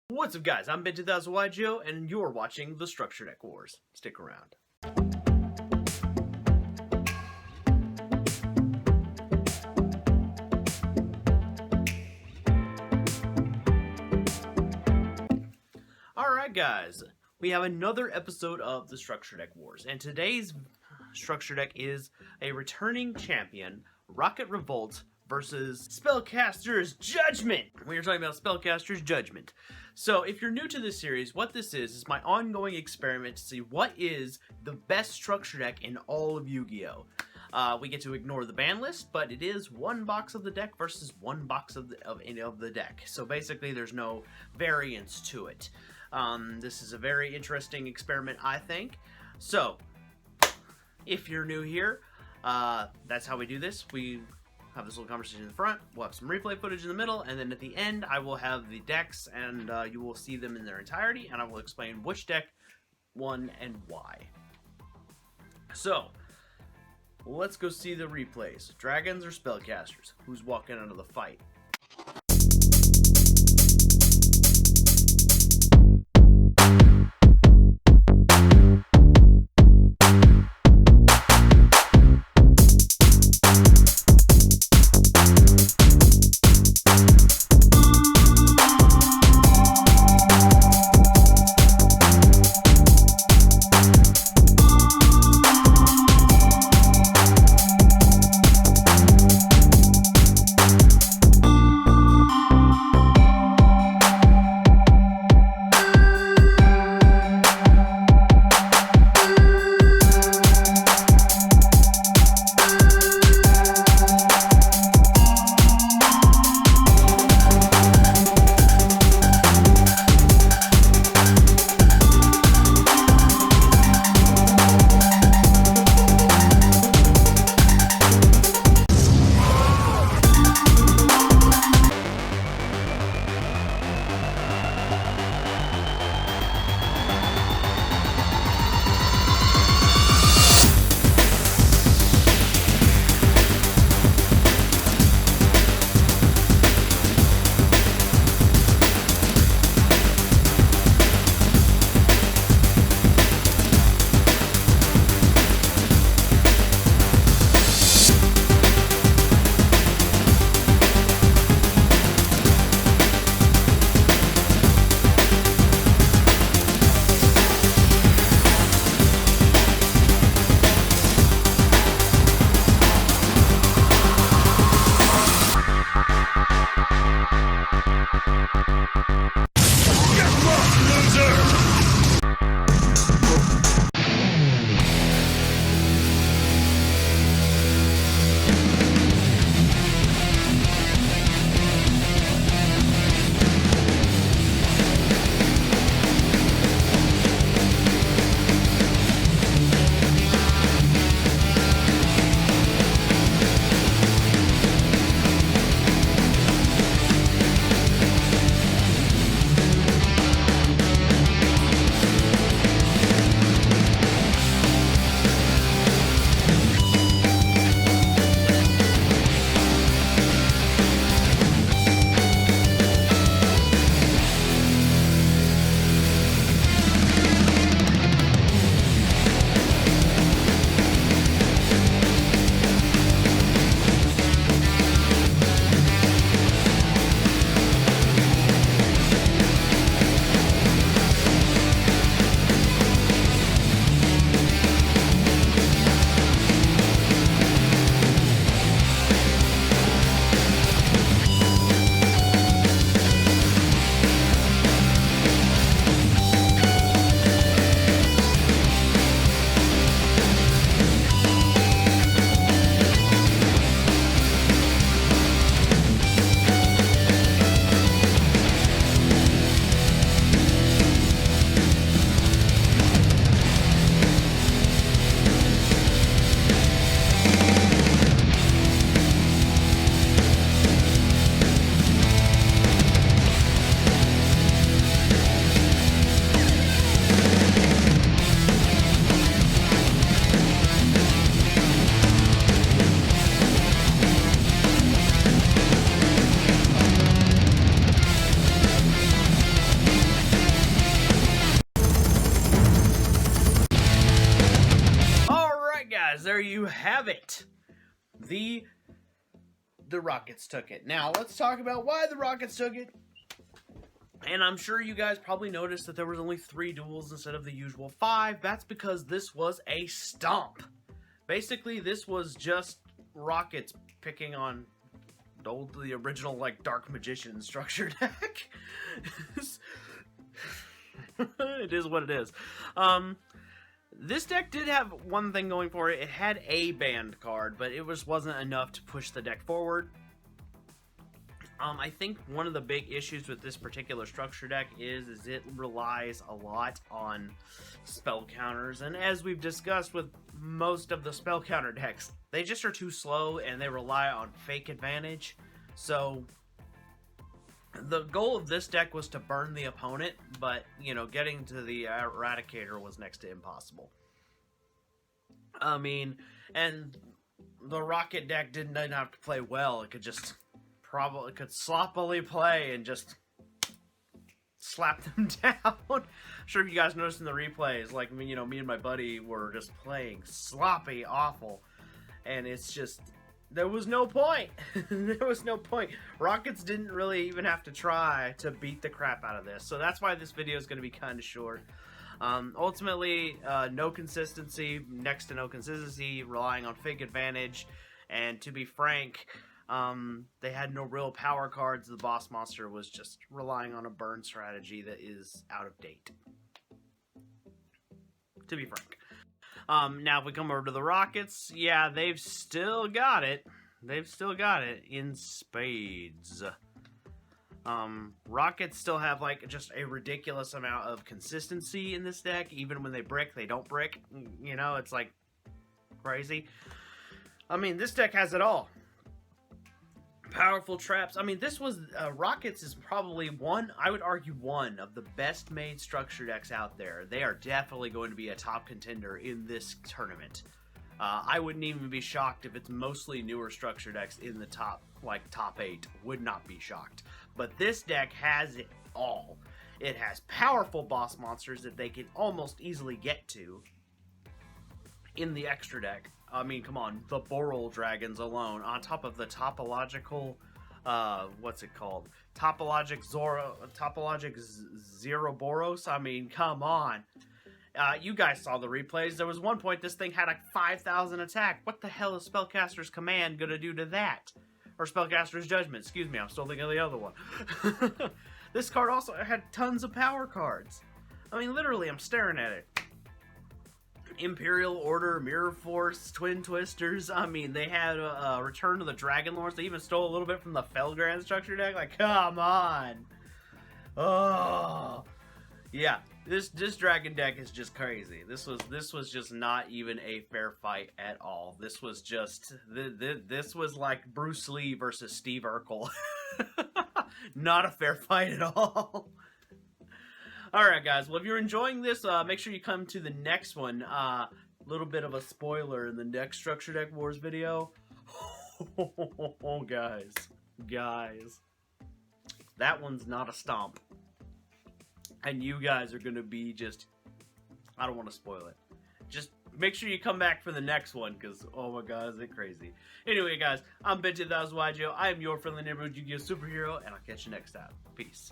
What's up, guys? I'm Ben2000YGO, and you're watching the Structure Deck Wars. Stick around. Alright, guys. We have another episode of the Structure Deck Wars, and today's Structure Deck is a returning champion, Rocket Revolt, versus Spellcasters Judgment. We are talking about Spellcasters Judgment. So if you're new to this series, what this is my ongoing experiment to see what is the best structure deck in all of Yu-Gi-Oh! We get to ignore the ban list, but it is one box of the deck versus one box of the deck. So basically there's no variance to it. This is a very interesting experiment, I think. So if you're new here, that's how we do this. We have this little conversation in the front, we'll have some replay footage in the middle, and then at the end I will have the decks, and you will see them in their entirety, and I will explain which deck won and why. So let's go see the replays. Dragons or Spellcasters? Who's walking out of the fight? have it. The Rokkets took it. Now, let's talk about why the Rokkets took it. And I'm sure you guys probably noticed that there was only 3 duels instead of the usual 5. That's because this was a stomp. Basically, this was just Rokkets picking on the original, like, Dark Magician structure deck. It is what it is. This deck did have one thing going for it. It had a banned card, but it wasn't enough to push the deck forward. I think one of the big issues with this particular structure deck is it relies a lot on spell counters, and as we've discussed with most of the spell counter decks, they just are too slow and they rely on fake advantage. So the goal of this deck was to burn the opponent, but, you know, getting to the Eradicator was next to impossible. I mean, and the Rocket deck didn't have to play well. It could just could sloppily play and just slap them down. I'm sure if you guys noticed in the replays, like, you know, me and my buddy were just playing sloppy, awful, and it's just, there was no point. There was no point. Rockets didn't really even have to try to beat the crap out of this, so that's why this video is going to be kind of short. Ultimately, no consistency, next to no consistency, relying on fake advantage, and to be frank, they had no real power cards. The boss monster was just relying on a burn strategy that is out of date, to be frank. Now if we come over to the Rockets, yeah, they've still got it. They've still got it in spades. Rockets still have, like, just a ridiculous amount of consistency in this deck. Even when they brick, they don't brick. You know, it's like crazy. I mean, this deck has it all. Powerful traps. I mean, this was, Rockets is probably I would argue one of the best made structure decks out there. They are definitely going to be a top contender in this tournament. I wouldn't even be shocked if it's mostly newer structure decks in the top 8. Would not be shocked. But this deck has it all. It has powerful boss monsters that they can almost easily get to in the extra deck. I mean, come on, the Boral Dragons alone, on top of the topological, what's it called? Topologic Zeroboros? I mean, come on. You guys saw the replays. There was one point this thing had like 5,000 attack. What the hell is Spellcaster's Command gonna do to that? Or Spellcaster's Judgment, excuse me, I'm still thinking of the other one. This card also had tons of power cards. I mean, literally, I'm staring at it. Imperial Order, Mirror Force, Twin Twisters. I mean, they had a Return to the Dragon Lords. They even stole a little bit from the Felgrand structure deck. Like, come on. Oh, yeah. This dragon deck is just crazy. This was just not even a fair fight at all. This was just this was like Bruce Lee versus Steve Urkel. Not a fair fight at all. Alright guys, well if you're enjoying this, make sure you come to the next one. Little bit of a spoiler in the next Structure Deck Wars video. Oh, guys. That one's not a stomp. And you guys are gonna be just, I don't want to spoil it. Just make sure you come back for the next one, because, oh my god, is it crazy. Anyway guys, I'm Ben 2000YGO. I am your friendly neighborhood Yu-Gi-Oh! Superhero, and I'll catch you next time. Peace.